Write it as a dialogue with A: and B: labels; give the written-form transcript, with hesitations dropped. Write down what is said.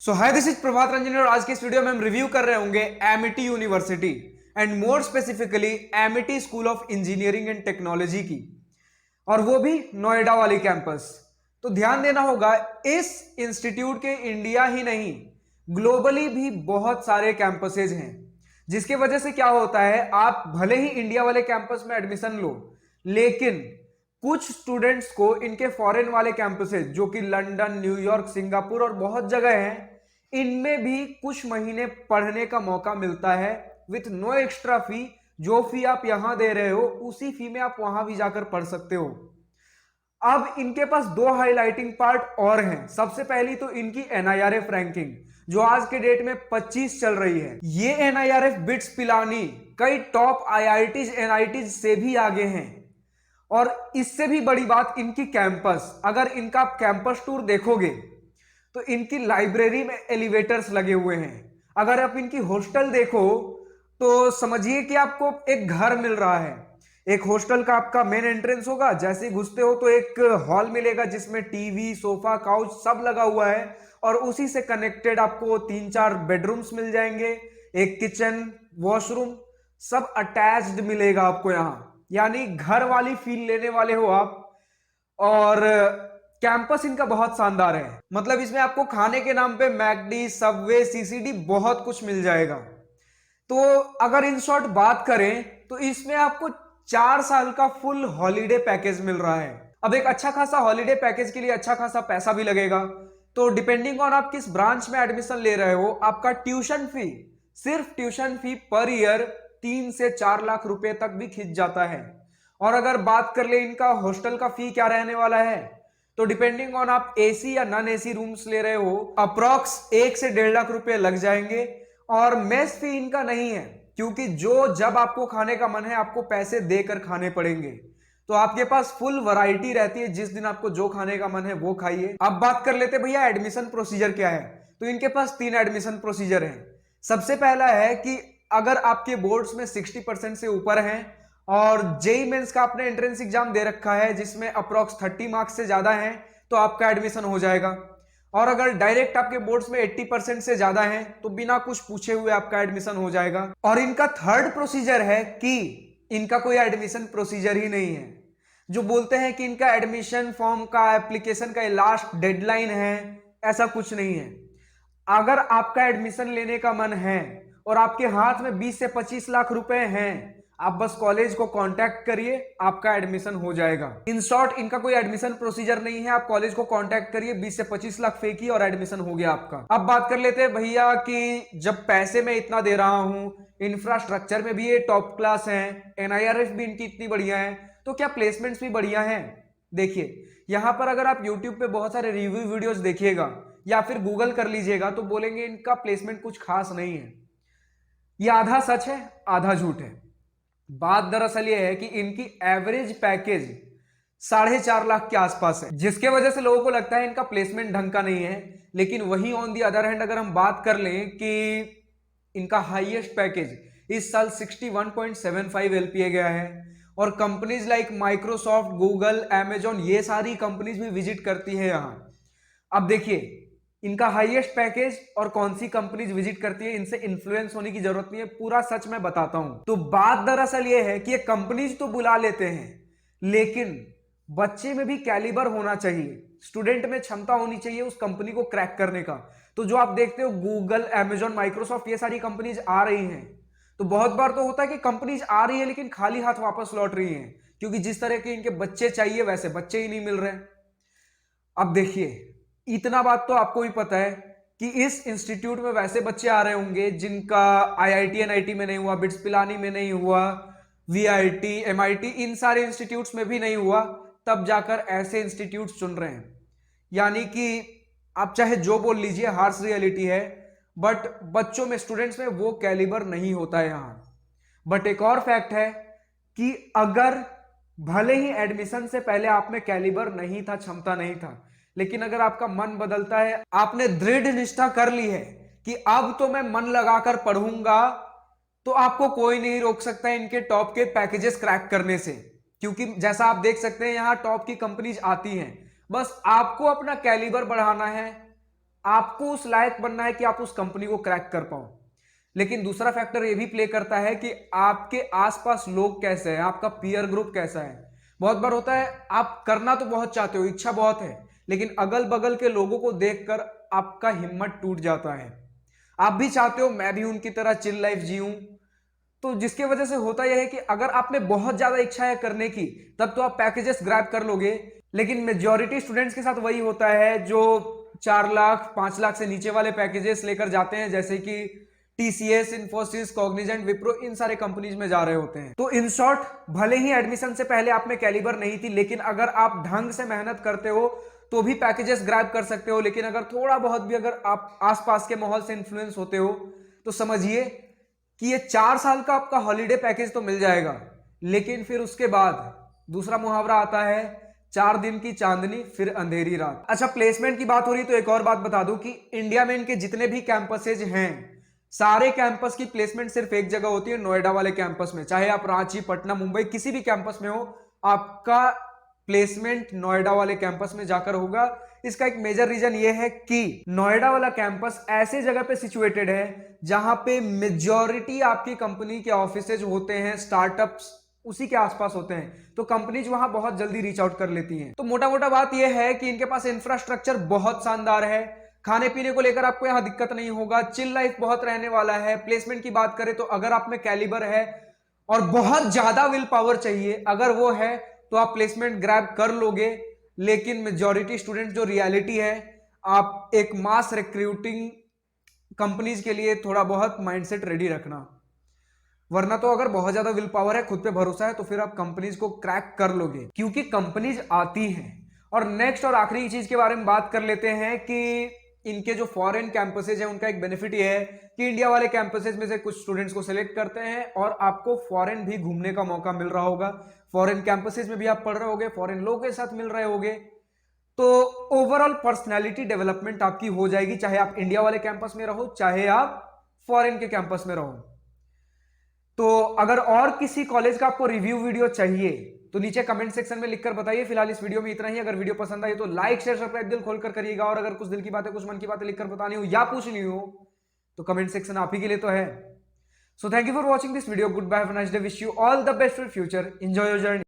A: Hi this is Prabhat Ranjan और आज के इस वीडियो में हम रिव्यू कर रहे होंगे Amity university and more specifically Amity school of engineering and technology की, और वो भी नोएडा वाली कैंपस। तो ध्यान देना होगा, इस इंस्टीट्यूट के इंडिया ही नहीं ग्लोबली भी बहुत सारे कैंपसेज हैं, जिसके वजह से क्या होता है, आप भले ही इंडिया वाले कैंपस में एडमिशन लो, लेकिन कुछ स्टूडेंट्स को इनके फॉरेन वाले कैंपसेज जो कि लंदन, न्यूयॉर्क, सिंगापुर और बहुत जगह हैं, इनमें भी कुछ महीने पढ़ने का मौका मिलता है विथ नो एक्स्ट्रा फी। जो फी आप यहां दे रहे हो उसी फी में आप वहां भी जाकर पढ़ सकते हो। अब इनके पास दो हाईलाइटिंग पार्ट और हैं। सबसे पहली तो इनकी एनआईआरएफ रैंकिंग जो आज के डेट में 25 चल रही है। ये एनआईआरएफ बिट्स पिलानी कई टॉप आईआईटीज एनआईटीज से भी आगे हैं। और इससे भी बड़ी बात इनकी कैंपस, अगर इनका आप कैंपस टूर देखोगे तो इनकी लाइब्रेरी में एलिवेटर्स लगे हुए हैं। अगर आप इनकी हॉस्टल देखो तो समझिए कि आपको एक घर मिल रहा है। एक हॉस्टल का आपका मेन एंट्रेंस होगा, जैसे ही घुसते हो तो एक हॉल मिलेगा जिसमें टीवी, सोफा, काउच सब लगा हुआ है, और उसी से कनेक्टेड आपको 3-4 बेडरूम्स मिल जाएंगे, एक किचन, वॉशरूम, सब अटैच्ड मिलेगा आपको यहां। यानी घर वाली फील लेने वाले हो आप। और कैंपस इनका बहुत शानदार है, मतलब इसमें आपको खाने के नाम पे मैकडी, सबवे, सीसीडी बहुत कुछ मिल जाएगा। तो अगर इन शॉर्ट बात करें तो इसमें आपको 4 साल का फुल हॉलीडे पैकेज मिल रहा है। अब एक अच्छा खासा हॉलीडे पैकेज के लिए अच्छा खासा पैसा भी लगेगा। तो डिपेंडिंग ऑन आप किस ब्रांच में एडमिशन ले रहे हो, आपका ट्यूशन फी, सिर्फ ट्यूशन फी पर ईयर 3 से 4 लाख रुपए तक भी खिंच जाता है। और अगर बात कर ले इनका हॉस्टल का फी क्या रहने वाला है, तो डिपेंडिंग ऑन आप एसी या नॉन एसी रूम्स ले रहे हो, अप्रॉक्स 1 से 1.5 लाख रुपए लग जाएंगे। और मेस फी इनका नहीं है, क्योंकि जो जब आपको खाने का मन है आपको पैसे देकर खाने पड़ेंगे। तो आपके पास फुल वैरायटी रहती है, जिस दिन आपको जो खाने का मन है वो खाइए। अब बात कर लेते भैया एडमिशन प्रोसीजर क्या है। तो इनके पास 3 एडमिशन प्रोसीजर है। सबसे पहला है कि अगर आपके बोर्ड्स में 60% से ऊपर हैं और जेई मेंस का आपने एंट्रेंस एग्जाम दे रखा है जिसमें अप्रॉक्स 30 मार्क्स से ज्यादा है, तो आपका एडमिशन हो जाएगा। और अगर डायरेक्ट आपके बोर्ड्स में 80% से ज्यादा है तो बिना कुछ पूछे हुए आपका एडमिशन हो जाएगा। और इनका थर्ड प्रोसीजर है कि इनका कोई एडमिशन प्रोसीजर ही नहीं है। जो बोलते हैं कि इनका एडमिशन फॉर्म का, एप्लीकेशन का लास्ट डेडलाइन है, ऐसा कुछ नहीं है। अगर आपका एडमिशन लेने का मन है और आपके हाथ में 20 से 25 लाख रुपए हैं, आप बस कॉलेज को कांटेक्ट करिए, आपका एडमिशन हो जाएगा। इन शॉर्ट इनका कोई एडमिशन प्रोसीजर नहीं है। आप कॉलेज को कांटेक्ट करिए, 20 से 25 लाख फेंकिए और एडमिशन हो गया आपका। अब बात कर लेते हैं भैया कि जब पैसे में इतना दे रहा हूं, इंफ्रास्ट्रक्चर में भी ये टॉप क्लास है, एनआईआरएफ भी इनकी इतनी बढ़िया है, तो क्या प्लेसमेंट्स भी बढ़िया हैं। देखिए यहां पर अगर आप यूट्यूब पे बहुत सारे रिव्यू वीडियोस देखिएगा या फिर गूगल कर लीजिएगा तो बोलेंगे इनका प्लेसमेंट कुछ खास नहीं है। ये आधा सच है आधा झूठ है। बात दरअसल ये है कि इनकी एवरेज पैकेज 4.5 लाख के आसपास है, जिसके वजह से लोगों को लगता है इनका प्लेसमेंट ढंग का नहीं है। लेकिन वहीं ऑन दी अदर हैंड अगर हम बात कर लें कि इनका हाईएस्ट पैकेज इस साल 61.75 एलपीए गया है, और companies like Microsoft, Google, Amazon, ये सारी कंपनीज भी विजिट करती है यहां। अब देखिए इनका हाईएस्ट पैकेज और कौन सी कंपनीज विजिट करती है, इनसे इन्फ्लुएंस होने की जरूरत नहीं है, पूरा सच मैं बताता हूं। तो बात दरअसल ये है कि ये कंपनीज तो बुला लेते हैं, लेकिन बच्चे में भी कैलिबर होना चाहिए, स्टूडेंट में क्षमता होनी चाहिए उस कंपनी को क्रैक करने का। तो जो आप देखते हो गूगल, अमेजॉन, माइक्रोसॉफ्ट, ये सारी कंपनीज आ रही हैं, तो बहुत बार तो होता है कि कंपनीज आ रही है लेकिन खाली हाथ वापस लौट रही हैं, क्योंकि जिस तरह के इनके बच्चे चाहिए वैसे बच्चे ही नहीं मिल रहे। अब देखिए इतना बात तो आपको भी पता है कि इस इंस्टीट्यूट में वैसे बच्चे आ रहे होंगे जिनका आईआईटी एनआईटी में नहीं हुआ, बिट्स पिलानी में नहीं हुआ, वीआईटी, एमआईटी, इन सारे इंस्टीट्यूट्स में भी नहीं हुआ, तब जाकर ऐसे इंस्टीट्यूट्स चुन रहे हैं। यानी कि आप चाहे जो बोल लीजिए, हार्श रियलिटी है, बट बच्चों में, स्टूडेंट्स में वो कैलिबर नहीं होता है यहां। बट एक और फैक्ट है कि अगर भले ही एडमिशन से पहले आप में कैलिबर नहीं था, क्षमता नहीं था, लेकिन अगर आपका मन बदलता है, आपने दृढ़ निष्ठा कर ली है कि अब तो मैं मन लगाकर पढ़ूंगा, तो आपको कोई नहीं रोक सकता इनके टॉप के पैकेजेस क्रैक करने से। क्योंकि जैसा आप देख सकते हैं यहां टॉप की कंपनीज आती हैं, बस आपको अपना कैलिबर बढ़ाना है, आपको उस लायक बनना है कि आप उस कंपनी को क्रैक कर पाओ। लेकिन दूसरा फैक्टर ये भी प्ले करता है कि आपके आसपास लोग कैसे हैं, आपका पीयर ग्रुप कैसा है। बहुत बार होता है आप करना तो बहुत चाहते हो, इच्छा बहुत है, लेकिन अगल बगल के लोगों को देखकर आपका हिम्मत टूट जाता है। आप भी चाहते हो मैं भी उनकी तरह चिल लाइफ जीऊं, तो जिसके वजह से होता यह है कि अगर आप में बहुत ज्यादा इच्छा है करने की, तब तो आप पैकेजेस ग्रैब कर लोगे। लेकिन मेजॉरिटी स्टूडेंट्स के साथ वही होता है जो 4 लाख 5 लाख से नीचे वाले पैकेजेस लेकर जाते हैं, जैसे कि टीसीएस, इन्फोसिस, कॉग्निजेंट, विप्रो, इन सारे कंपनीज में जा रहे होते हैं। तो इन शॉर्ट, भले ही एडमिशन से पहले आप में कैलिबर नहीं थी, लेकिन अगर आप ढंग से मेहनत करते हो तो भी पैकेजेस ग्रैब कर सकते हो। लेकिन अगर थोड़ा बहुत भी अगर आप आसपास के माहौल से इन्फ्लुएंस होते हो तो समझिए कि ये 4 साल का आपका हॉलीडे पैकेज तो मिल जाएगा, लेकिन फिर उसके बाद दूसरा मुहावरा आता है, 4 दिन की चांदनी फिर अंधेरी रात। अच्छा, प्लेसमेंट की बात हो रही तो एक और बात बता दूं कि इंडिया में इनके जितने भी कैंपसेज हैं, सारे कैंपस की प्लेसमेंट सिर्फ एक जगह होती है, नोएडा वाले कैंपस में। चाहे आप रांची, पटना, मुंबई किसी भी कैंपस में हो, आपका प्लेसमेंट नोएडा वाले कैंपस में जाकर होगा। इसका एक मेजर रीजन ये है कि नोएडा वाला कैंपस ऐसे जगह पे सिचुएटेड है जहां पे मेजॉरिटी आपकी कंपनी के ऑफिसेज होते हैं, स्टार्टअप्स उसी के आसपास होते हैं, तो कंपनीज वहां बहुत जल्दी रीच आउट कर लेती हैं। तो मोटा मोटा बात यह है कि इनके पास इंफ्रास्ट्रक्चर बहुत शानदार है, खाने पीने को लेकर आपको यहां दिक्कत नहीं होगा, चिल लाइफ बहुत रहने वाला है। प्लेसमेंट की बात करें तो अगर आप में कैलिबर है और बहुत ज्यादा विल पावर चाहिए, अगर वो है तो आप प्लेसमेंट ग्रैब कर लोगे। लेकिन मेजॉरिटी स्टूडेंट जो रियलिटी है, आप एक मास रिक्रूटिंग कंपनीज के लिए थोड़ा बहुत माइंडसेट रेडी रखना, वरना तो अगर बहुत ज्यादा विल पावर है, खुद पे भरोसा है, तो फिर आप कंपनीज को क्रैक कर लोगे, क्योंकि कंपनीज आती हैं। और नेक्स्ट और आखिरी चीज के बारे में बात कर लेते हैं कि इनके जो फॉरेन कैंपसेज है उनका एक बेनिफिट ये है कि इंडिया वाले कैंपसेज में से कुछ स्टूडेंट्स को सिलेक्ट करते हैं और आपको फॉरेन भी घूमने का मौका मिल रहा होगा। फॉरेन कैंपसेज में भी आप पढ़ रहे होगे, फॉरेन लोगों के साथ मिल रहे होगे, तो ओवरऑल पर्सनैलिटी डेवलपमेंट आपकी हो जाएगी, चाहे आप इंडिया वाले कैंपस में रहो, चाहे आप फॉरेन के कैंपस में रहो। तो अगर और किसी कॉलेज का आपको रिव्यू वीडियो चाहिए तो नीचे कमेंट सेक्शन में लिखकर बताइए। फिलहाल इस वीडियो में इतना ही। अगर वीडियो पसंद आई तो लाइक शेयर सब्सक्राइब दिल खोलकर करिएगा, और अगर कुछ दिल की बातें, कुछ मन की बातें लिखकर बतानी हो या पूछनी हो तो कमेंट सेक्शन आप ही के लिए तो है। So thank you for watching this video. Good bye, have a nice day, wish you all the best for future, enjoy your journey.